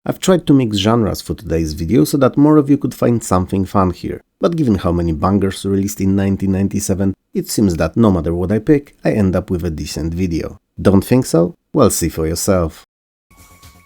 I've tried to mix genres for today's video so that more of you could find something fun here, but given how many bangers released in 1997, it seems that no matter what I pick, I end up with a decent video. Don't think so? Well, see for yourself.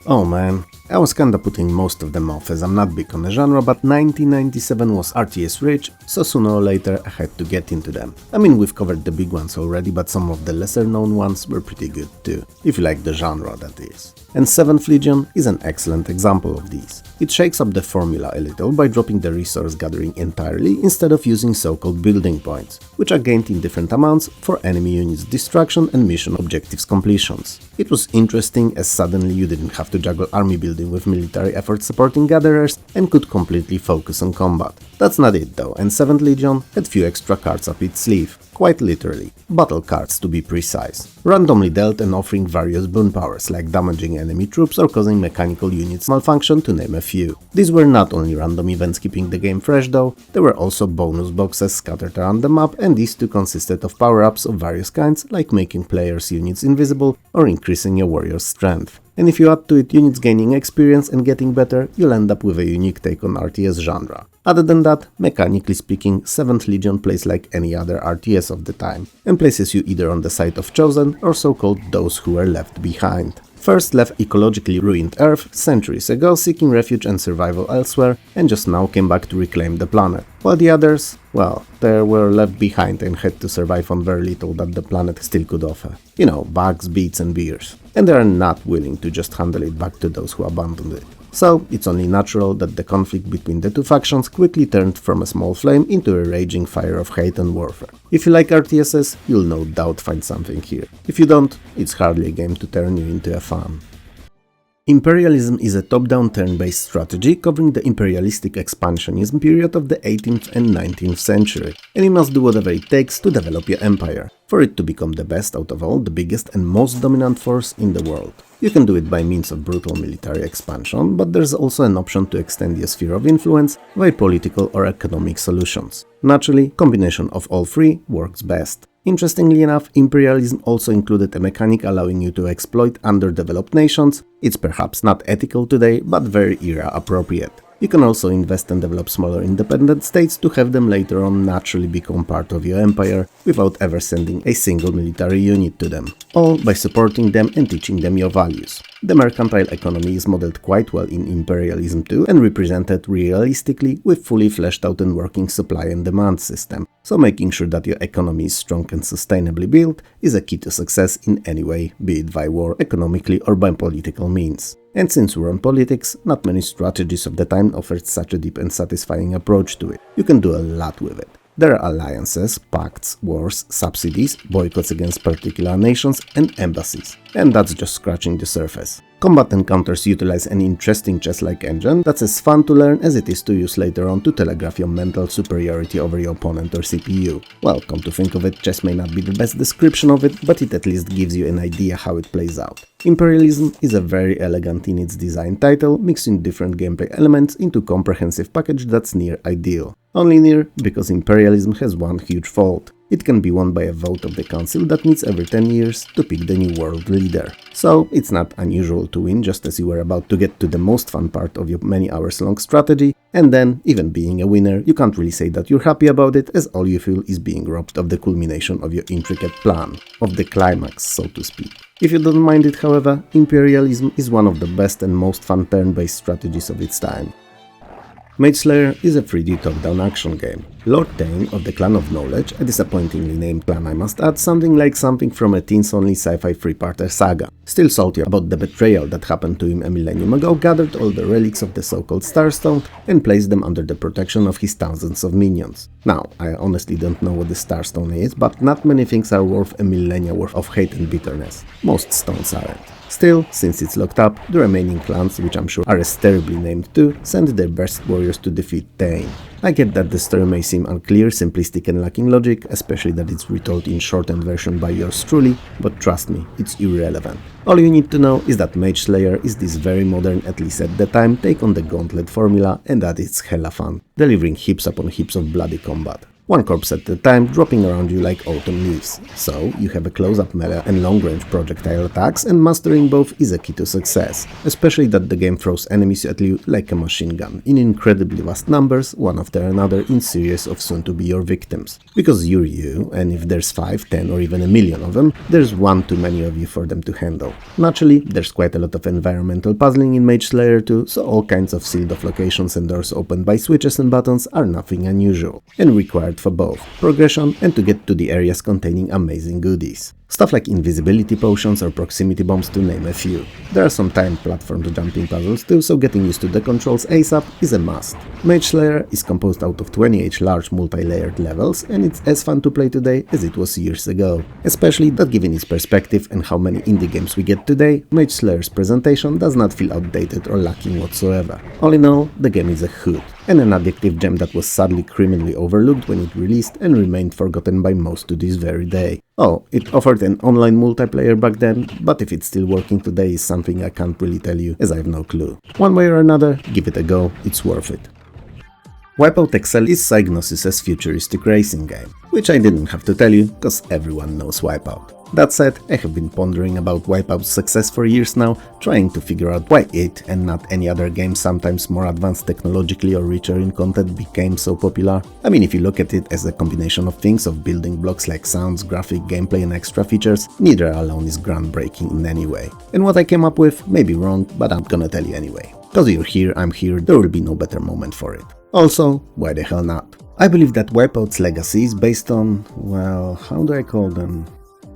Oh man, I was kinda putting most of them off as I'm not big on the genre, but 1997 was RTS rich, so sooner or later I had to get into them. I mean, we've covered the big ones already, but some of the lesser known ones were pretty good too, if you like the genre, that is. And 7th Legion is an excellent example of these. It shakes up the formula a little by dropping the resource gathering entirely instead of using so-called building points, which are gained in different amounts for enemy units' destruction and mission objectives completions. It was interesting as suddenly you didn't have to juggle army building with military effort supporting gatherers and could completely focus on combat. That's not it though, and 7th Legion had few extra cards up its sleeve. Quite literally. Battle cards to be precise. Randomly dealt and offering various boon powers like damaging enemy troops or causing mechanical units malfunction, to name a few. These were not only random events keeping the game fresh though, there were also bonus boxes scattered around the map, and these too consisted of power-ups of various kinds like making players' units invisible or increasing your warrior's strength. And if you add to it units gaining experience and getting better, you'll end up with a unique take on RTS genre. Other than that, mechanically speaking, 7th Legion plays like any other RTS of the time, and places you either on the side of Chosen or so-called those who were left behind. First left ecologically ruined Earth centuries ago, seeking refuge and survival elsewhere, and just now came back to reclaim the planet. While the others, well, they were left behind and had to survive on very little that the planet still could offer. You know, bugs, beats and beers. And they are not willing to just handle it back to those who abandoned it. So, it's only natural that the conflict between the two factions quickly turned from a small flame into a raging fire of hate and warfare. If you like RTSs, you'll no doubt find something here. If you don't, it's hardly a game to turn you into a fan. Imperialism is a top-down turn-based strategy covering the imperialistic expansionism period of the 18th and 19th century, and you must do whatever it takes to develop your empire, for it to become the best out of all, the biggest and most dominant force in the world. You can do it by means of brutal military expansion, but there's also an option to extend your sphere of influence via political or economic solutions. Naturally, combination of all three works best. Interestingly enough, Imperialism also included a mechanic allowing you to exploit underdeveloped nations. It's perhaps not ethical today, but very era appropriate. You can also invest and develop smaller independent states to have them later on naturally become part of your empire without ever sending a single military unit to them, all by supporting them and teaching them your values. The mercantile economy is modeled quite well in Imperialism too and represented realistically with fully fleshed out and working supply and demand system, so making sure that your economy is strong and sustainably built is a key to success in any way, be it by war, economically or by political means. And since we're on politics, not many strategies of the time offered such a deep and satisfying approach to it. You can do a lot with it. There are alliances, pacts, wars, subsidies, boycotts against particular nations and embassies. And that's just scratching the surface. Combat encounters utilize an interesting chess-like engine that's as fun to learn as it is to use later on to telegraph your mental superiority over your opponent or CPU. Well, come to think of it, chess may not be the best description of it, but it at least gives you an idea how it plays out. Imperialism is a very elegant in its design title, mixing different gameplay elements into a comprehensive package that's near ideal. Only near because Imperialism has one huge fault. It can be won by a vote of the council that meets every 10 years to pick the new world leader. So, it's not unusual to win just as you were about to get to the most fun part of your many hours long strategy, and then, even being a winner, you can't really say that you're happy about it, as all you feel is being robbed of the culmination of your intricate plan, of the climax, so to speak. If you don't mind it, however, Imperialism is one of the best and most fun turn-based strategies of its time. Mageslayer is a 3D top-down action game. Lord Tain of the Clan of Knowledge, a disappointingly named clan I must add, sounding like something from a teens-only sci-fi three-parter saga. Still salty about the betrayal that happened to him a millennium ago, gathered all the relics of the so-called Starstone and placed them under the protection of his thousands of minions. Now, I honestly don't know what the Starstone is, but not many things are worth a millennia worth of hate and bitterness. Most stones aren't. Still, since it's locked up, the remaining clans, which I'm sure are as terribly named too, send their best warriors to defeat Tain. I get that the story may seem unclear, simplistic and lacking logic, especially that it's retold in shortened version by yours truly, but trust me, it's irrelevant. All you need to know is that Mageslayer is this very modern, at least at the time, take on the Gauntlet formula, and that it's hella fun, delivering heaps upon heaps of bloody combat. one corpse at a time, dropping around you like autumn leaves. So, you have a close-up melee and long-range projectile attacks, and mastering both is a key to success, especially that the game throws enemies at you like a machine gun, in incredibly vast numbers, one after another in series of soon-to-be your victims. Because you're you, and if there's 5, 10 or even a million of them, there's one too many of you for them to handle. Naturally, there's quite a lot of environmental puzzling in Mageslayer too, so all kinds of sealed-off locations and doors opened by switches and buttons are nothing unusual, and required for both progression and to get to the areas containing amazing goodies. Stuff like invisibility potions or proximity bombs to name a few. There are some timed platform jumping puzzles too, so getting used to the controls ASAP is a must. Mageslayer is composed out of 28 large multi-layered levels, and it's as fun to play today as it was years ago. Especially that given its perspective and how many indie games we get today, Mageslayer's presentation does not feel outdated or lacking whatsoever. All in all, the game is a hoot, and an addictive gem that was sadly criminally overlooked when it released and remained forgotten by most to this very day. Oh, it offered an online multiplayer back then, but if it's still working today is something I can't really tell you, as I have no clue. One way or another, give it a go, it's worth it. Wipeout XL is Psygnosis's futuristic racing game, which I didn't have to tell you, cause everyone knows Wipeout. That said, I have been pondering about Wipeout's success for years now, trying to figure out why it, and not any other game sometimes more advanced technologically or richer in content, became so popular. I mean, if you look at it as a combination of things, of building blocks like sounds, graphic, gameplay and extra features, neither alone is groundbreaking in any way. And what I came up with may be wrong, but I'm gonna tell you anyway. Cause you're here, I'm here, there will be no better moment for it. Also, why the hell not? I believe that Wipeout's legacy is based on, well, how do I call them?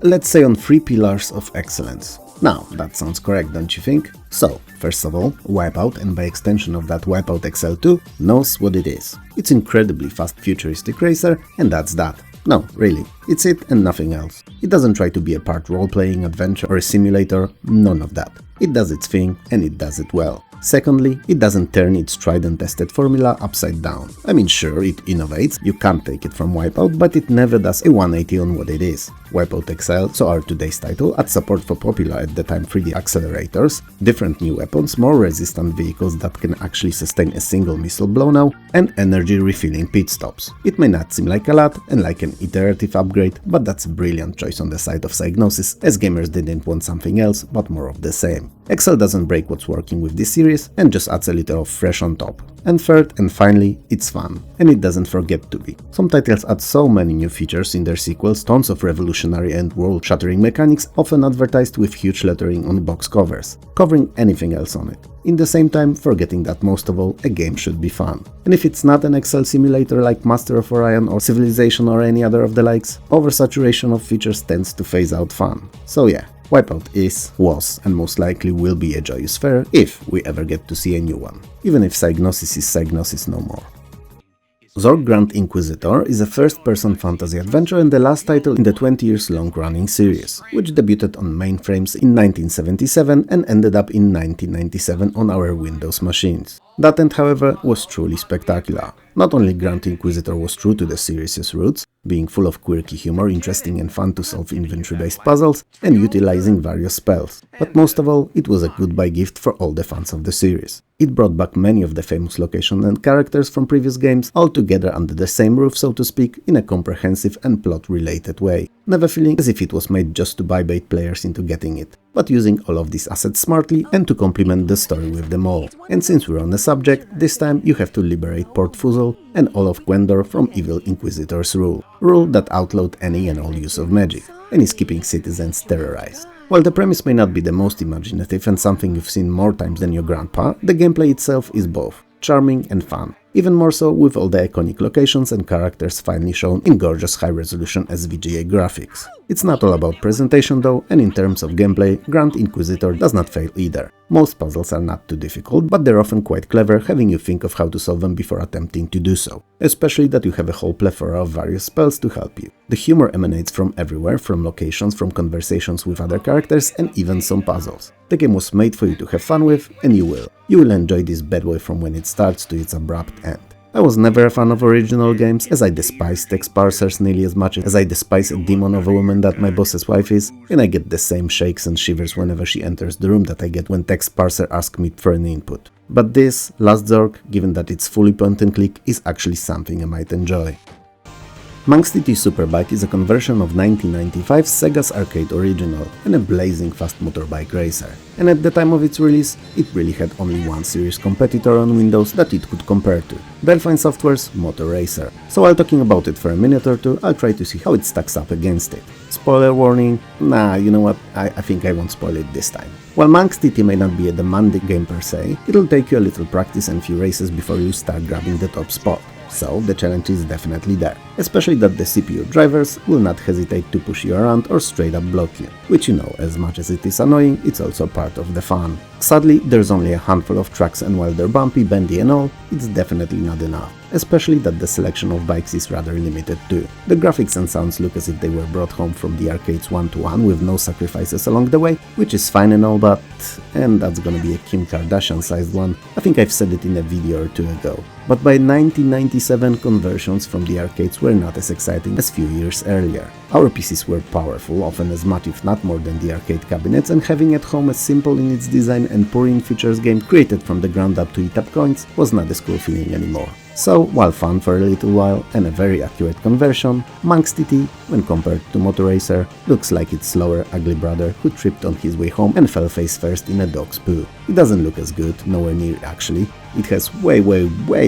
Let's say on 3 pillars of excellence. Now, that sounds correct, don't you think? So, first of all, Wipeout, and by extension of that Wipeout XL2, knows what it is. It's incredibly fast futuristic racer, and that's that. No, really, it's it and nothing else. It doesn't try to be a part role-playing adventure or a simulator, none of that. It does its thing, and it does it well. Secondly, it doesn't turn its tried and tested formula upside down. I mean, sure, it innovates, you can't take it from Wipeout, but it never does a 180 on what it is. Wipeout XL, so our today's title, adds support for popular at the time 3D accelerators, different new weapons, more resistant vehicles that can actually sustain a single missile blow-now, and energy refilling pit stops. It may not seem like a lot and like an iterative upgrade, but that's a brilliant choice on the side of Psygnosis, as gamers didn't want something else, but more of the same. XL doesn't break what's working with this series and just adds a little of fresh on top. And third and finally, it's fun. And it doesn't forget to be. Some titles add so many new features in their sequels, tons of revolutionary and world-shattering mechanics, often advertised with huge lettering on box covers, covering anything else on it. In the same time, forgetting that most of all, a game should be fun. And if it's not an XL simulator like Master of Orion or Civilization or any other of the likes, oversaturation of features tends to phase out fun. So yeah. Wipeout is, was, and most likely will be a joyous fare if we ever get to see a new one, even if Psygnosis is Psygnosis no more. Zork Grand Inquisitor is a first-person fantasy adventure and the last title in the 20 years long-running series, which debuted on mainframes in 1977 and ended up in 1997 on our Windows machines. That end, however, was truly spectacular. Not only Grand Inquisitor was true to the series' roots, being full of quirky humor, interesting and fun to solve inventory-based puzzles, and utilizing various spells, but most of all, it was a goodbye gift for all the fans of the series. It brought back many of the famous locations and characters from previous games, all together under the same roof, so to speak, in a comprehensive and plot-related way, never feeling as if it was made just to buy-bait players into getting it, but using all of these assets smartly and to complement the story with them all. And since we're on the subject, this time you have to liberate Port Fuzzle and all of Gwendor from evil Inquisitor's rule that outlawed any and all use of magic, and is keeping citizens terrorized. While the premise may not be the most imaginative and something you've seen more times than your grandpa, the gameplay itself is both charming and fun, even more so with all the iconic locations and characters finally shown in gorgeous high-resolution SVGA graphics. It's not all about presentation though, and in terms of gameplay, Grand Inquisitor does not fail either. Most puzzles are not too difficult, but they're often quite clever, having you think of how to solve them before attempting to do so, especially that you have a whole plethora of various spells to help you. The humor emanates from everywhere, from locations, from conversations with other characters, and even some puzzles. The game was made for you to have fun with, and you will. You will enjoy this bad boy from when it starts to its abrupt end. I was never a fan of original games, as I despise text parsers nearly as much as I despise a demon of a woman that my boss's wife is, and I get the same shakes and shivers whenever she enters the room that I get when text parser asks me for an input. But this, Last Zork, given that it's fully point and click, is actually something I might enjoy. Manx TT Superbike is a conversion of 1995's Sega's arcade original and a blazing fast motorbike racer. And at the time of its release, it really had only one serious competitor on Windows that it could compare to, Delphine Software's Motor Racer. So while talking about it for a minute or two, I'll try to see how it stacks up against it. Spoiler warning? Nah, you know what, I think I won't spoil it this time. While Manx TT may not be a demanding game per se, it'll take you a little practice and few races before you start grabbing the top spot. So the challenge is definitely there, especially that the CPU drivers will not hesitate to push you around or straight up block you, which you know, as much as it is annoying, it's also part of the fun. Sadly, there's only a handful of tracks and while they're bumpy, bendy and all, it's definitely not enough, especially that the selection of bikes is rather limited too. The graphics and sounds look as if they were brought home from the arcades one-to-one with no sacrifices along the way, which is fine and all, but... and that's gonna be a Kim Kardashian-sized one, I think I've said it in a video or two ago. But by 1997, conversions from the arcades were not as exciting as few years earlier. Our PCs were powerful, often as much if not more than the arcade cabinets, and having at home a simple in its design and poor in features game created from the ground up to eat up coins was not a cool feeling anymore. So, while fun for a little while and a very accurate conversion, Manx TT, when compared to Motor Racer, looks like its slower, ugly brother who tripped on his way home and fell face first in a dog's poo. It doesn't look as good, nowhere near actually. It has way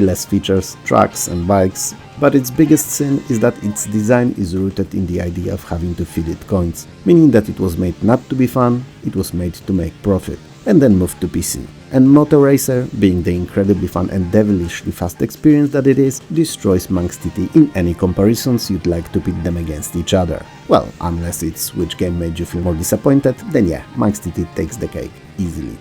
less features, tracks and bikes, but its biggest sin is that its design is rooted in the idea of having to feed it coins, meaning that it was made not to be fun, it was made to make profit, and then moved to PC. And Motor Racer, being the incredibly fun and devilishly fast experience that it is, destroys Manx TT in any comparisons you'd like to pit them against each other. Well, unless it's which game made you feel more disappointed, then yeah, Manx TT takes the cake, easily.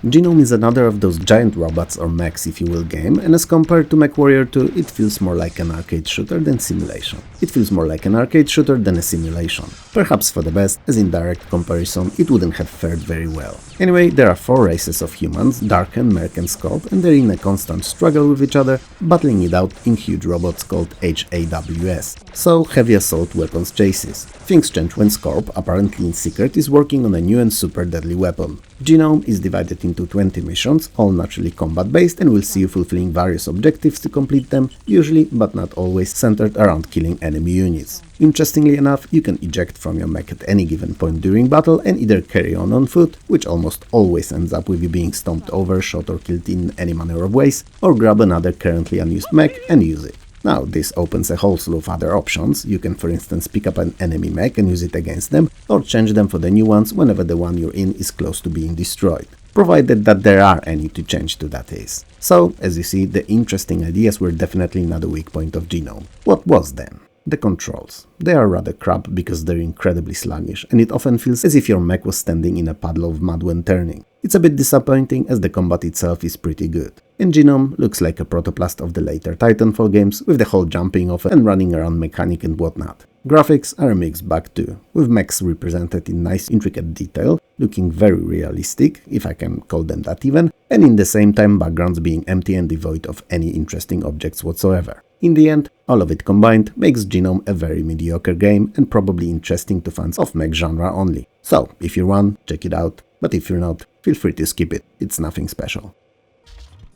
G-Nome is another of those giant robots or mechs if you will game, and as compared to MechWarrior 2, it feels more like an arcade shooter than simulation. It feels more like an arcade shooter than a simulation. Perhaps for the best, as in direct comparison it wouldn't have fared very well. Anyway, there are 4 races of humans, Darken, Merc and Scorp, and they're in a constant struggle with each other, battling it out in huge robots called HAWS, so heavy assault weapons chases. Things change when Scorp, apparently in secret, is working on a new and super deadly weapon. G-Nome is divided into 20 missions, all naturally combat-based, and will see you fulfilling various objectives to complete them, usually, but not always, centered around killing enemy units. Interestingly enough, you can eject from your mech at any given point during battle and either carry on foot, which almost always ends up with you being stomped over, shot or killed in any manner of ways, or grab another currently unused mech and use it. Now, this opens a whole slew of other options. You can for instance pick up an enemy mech and use it against them, or change them for the new ones whenever the one you're in is close to being destroyed. Provided that there are any to change to, that is. So, as you see, the interesting ideas were definitely not a weak point of G-Nome. What was then? The controls. They are rather crap because they're incredibly sluggish, and it often feels as if your mech was standing in a puddle of mud when turning. It's a bit disappointing as the combat itself is pretty good. And G-Nome looks like a protoplast of the later Titanfall games, with the whole jumping off and running around mechanic and whatnot. Graphics are a mixed bag too, with mechs represented in nice intricate detail, looking very realistic, if I can call them that even, and in the same time backgrounds being empty and devoid of any interesting objects whatsoever. In the end, all of it combined makes G-Nome a very mediocre game and probably interesting to fans of mech genre only. So, if you're one, check it out, but if you're not, feel free to skip it, it's nothing special.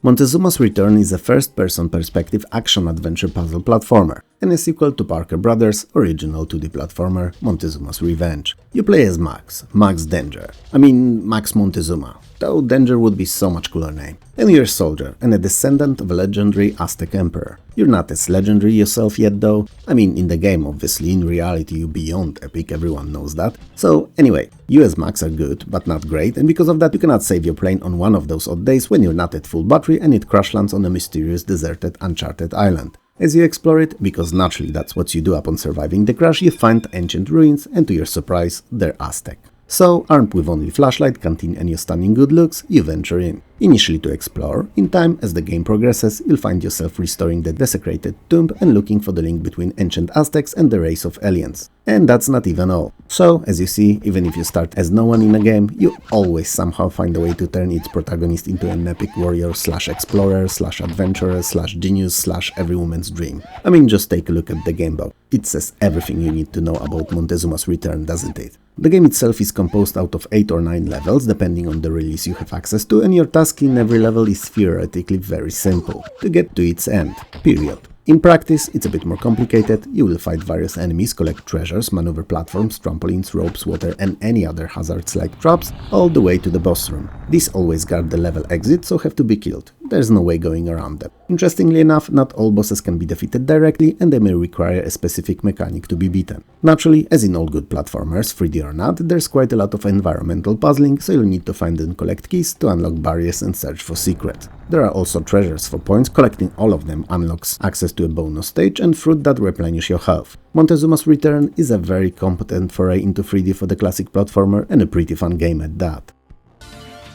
Montezuma's Return is a first-person perspective action-adventure puzzle platformer, and a sequel to Parker Brothers' original 2D platformer Montezuma's Revenge. You play as Max Danger. Max Montezuma, though Danger would be so much cooler name. And you're a soldier, and a descendant of a legendary Aztec emperor. You're not as legendary yourself yet though. In the game obviously, in reality you're beyond epic, everyone knows that. So anyway, you as Max are good, but not great, and because of that you cannot save your plane on one of those odd days when you're not at full battery and it crash lands on a mysterious deserted uncharted island. As you explore it, because naturally that's what you do upon surviving the crash, you find ancient ruins, and to your surprise, they're Aztec. So, armed with only flashlight, canteen and your stunning good looks, you venture in. Initially to explore, in time, as the game progresses, you'll find yourself restoring the desecrated tomb and looking for the link between ancient Aztecs and the race of aliens. And that's not even all. So, as you see, even if you start as no one in a game, you always somehow find a way to turn its protagonist into an epic warrior / explorer / adventurer / genius / every woman's dream. Just take a look at the gamebook. It says everything you need to know about Montezuma's Return, doesn't it? The game itself is composed out of 8 or 9 levels, depending on the release you have access to, and your task in every level is theoretically very simple: to get to its end, period. In practice, it's a bit more complicated. You will fight various enemies, collect treasures, maneuver platforms, trampolines, ropes, water and any other hazards like traps, all the way to the boss room. These always guard the level exit, so have to be killed. There's no way going around them. Interestingly enough, not all bosses can be defeated directly, and they may require a specific mechanic to be beaten. Naturally, as in all good platformers, 3D or not, there's quite a lot of environmental puzzling, so you'll need to find and collect keys to unlock barriers and search for secrets. There are also treasures for points. Collecting all of them unlocks access to a bonus stage and fruit that replenish your health. Montezuma's Return is a very competent foray into 3D for the classic platformer, and a pretty fun game at that.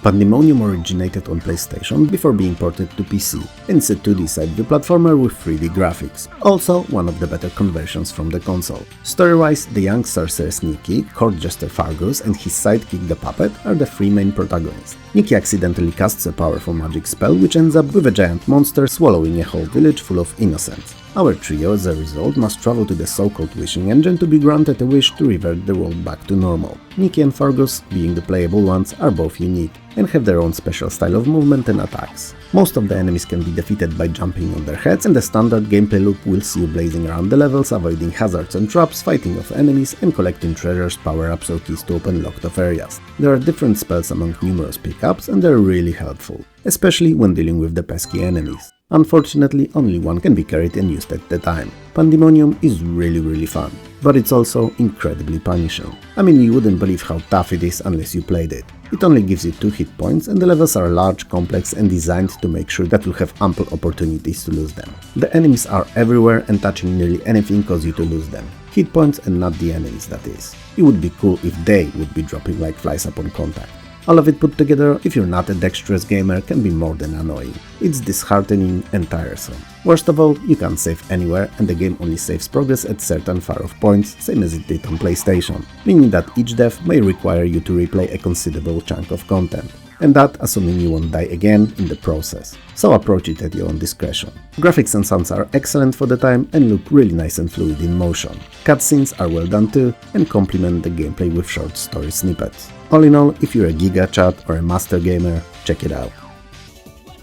Pandemonium originated on PlayStation before being ported to PC, and it's a 2D side-view platformer with 3D graphics, also one of the better conversions from the console. Story-wise, the young sorceress Nikki, court jester Fargus and his sidekick the Puppet are the three main protagonists. Nikki accidentally casts a powerful magic spell which ends up with a giant monster swallowing a whole village full of innocents. Our trio, as a result, must travel to the so-called wishing engine to be granted a wish to revert the world back to normal. Nikki and Fargus, being the playable ones, are both unique and have their own special style of movement and attacks. Most of the enemies can be defeated by jumping on their heads, and the standard gameplay loop will see you blazing around the levels, avoiding hazards and traps, fighting off enemies, and collecting treasures, power-ups or keys to open locked-off areas. There are different spells among numerous pickups, and they're really helpful, especially when dealing with the pesky enemies. Unfortunately, only one can be carried and used at the time. Pandemonium is really fun, but it's also incredibly punishing. I mean, you wouldn't believe how tough it is unless you played it. It only gives you 2 hit points, and the levels are large, complex and designed to make sure that you'll have ample opportunities to lose them. The enemies are everywhere, and touching nearly anything causes you to lose them. Hit points and not the enemies, that is. It would be cool if they would be dropping like flies upon contact. All of it put together, if you're not a dexterous gamer, can be more than annoying. It's disheartening and tiresome. Worst of all, you can't save anywhere, and the game only saves progress at certain far-off points, same as it did on PlayStation, meaning that each death may require you to replay a considerable chunk of content. And that assuming you won't die again in the process. So approach it at your own discretion. Graphics and sounds are excellent for the time and look really nice and fluid in motion. Cutscenes are well done too and complement the gameplay with short story snippets. All in all, if you're a Giga Chat or a master gamer, check it out.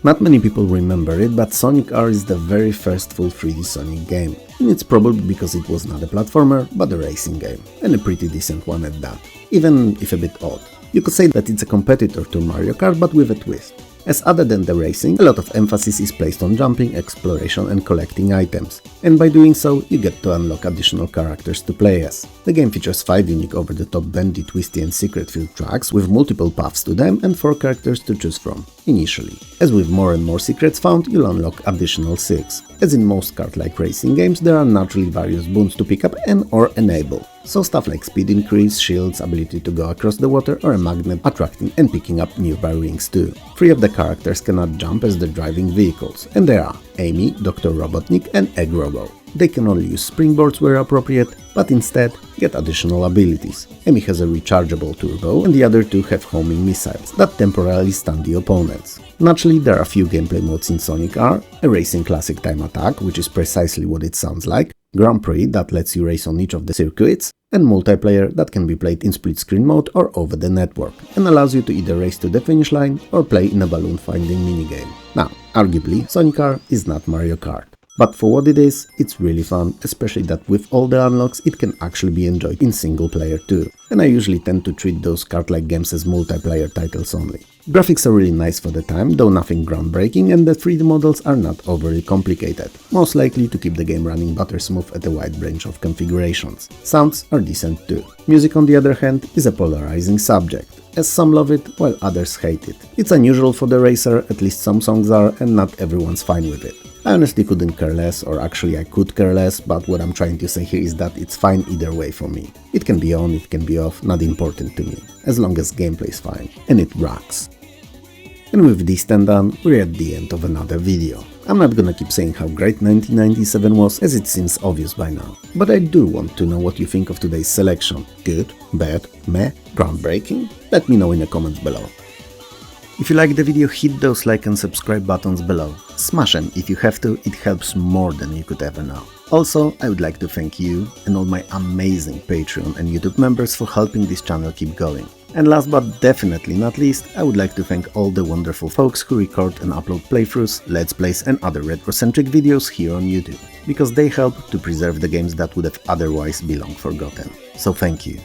Not many people remember it, but Sonic R is the very first full 3D Sonic game. And it's probably because it was not a platformer, but a racing game. And a pretty decent one at that, even if a bit odd. You could say that it's a competitor to Mario Kart, but with a twist. As other than the racing, a lot of emphasis is placed on jumping, exploration and collecting items, and by doing so, you get to unlock additional characters to play as. The game features 5 unique over-the-top bendy, twisty and secret-filled tracks with multiple paths to them and 4 characters to choose from, initially. As with more and more secrets found, you'll unlock additional 6. As in most kart-like racing games, there are naturally various boons to pick up and or enable. So stuff like speed increase, shields, ability to go across the water or a magnet attracting and picking up nearby rings too. 3 of the characters cannot jump as the driving vehicles, and they are Amy, Dr. Robotnik and Egg Robo. They can only use springboards where appropriate, but instead get additional abilities. Amy has a rechargeable turbo and the other 2 have homing missiles that temporarily stun the opponents. Naturally, there are a few gameplay modes in Sonic R, a racing classic time attack, which is precisely what it sounds like, Grand Prix that lets you race on each of the circuits, and multiplayer that can be played in split-screen mode or over the network, and allows you to either race to the finish line or play in a balloon-finding minigame. Now, arguably, Sonic R is not Mario Kart. But for what it is, it's really fun, especially that with all the unlocks it can actually be enjoyed in single player too. And I usually tend to treat those kart-like games as multiplayer titles only. Graphics are really nice for the time, though nothing groundbreaking, and the 3D models are not overly complicated, most likely to keep the game running buttersmooth at a wide range of configurations. Sounds are decent too. Music, on the other hand, is a polarizing subject, as some love it while others hate it. It's unusual for the racer, at least some songs are, and not everyone's fine with it. I honestly couldn't care less, or actually I could care less, but what I'm trying to say here is that it's fine either way for me. It can be on, it can be off, not important to me, as long as gameplay is fine, and it rocks. And with this done, we're at the end of another video. I'm not gonna keep saying how great 1997 was, as it seems obvious by now. But I do want to know what you think of today's selection. Good, bad, meh, groundbreaking? Let me know in the comments below. If you liked the video, hit those like and subscribe buttons below. Smash them if you have to, it helps more than you could ever know. Also, I would like to thank you and all my amazing Patreon and YouTube members for helping this channel keep going. And last but definitely not least, I would like to thank all the wonderful folks who record and upload playthroughs, let's plays and other retro-centric videos here on YouTube, because they help to preserve the games that would have otherwise belonged forgotten. So thank you.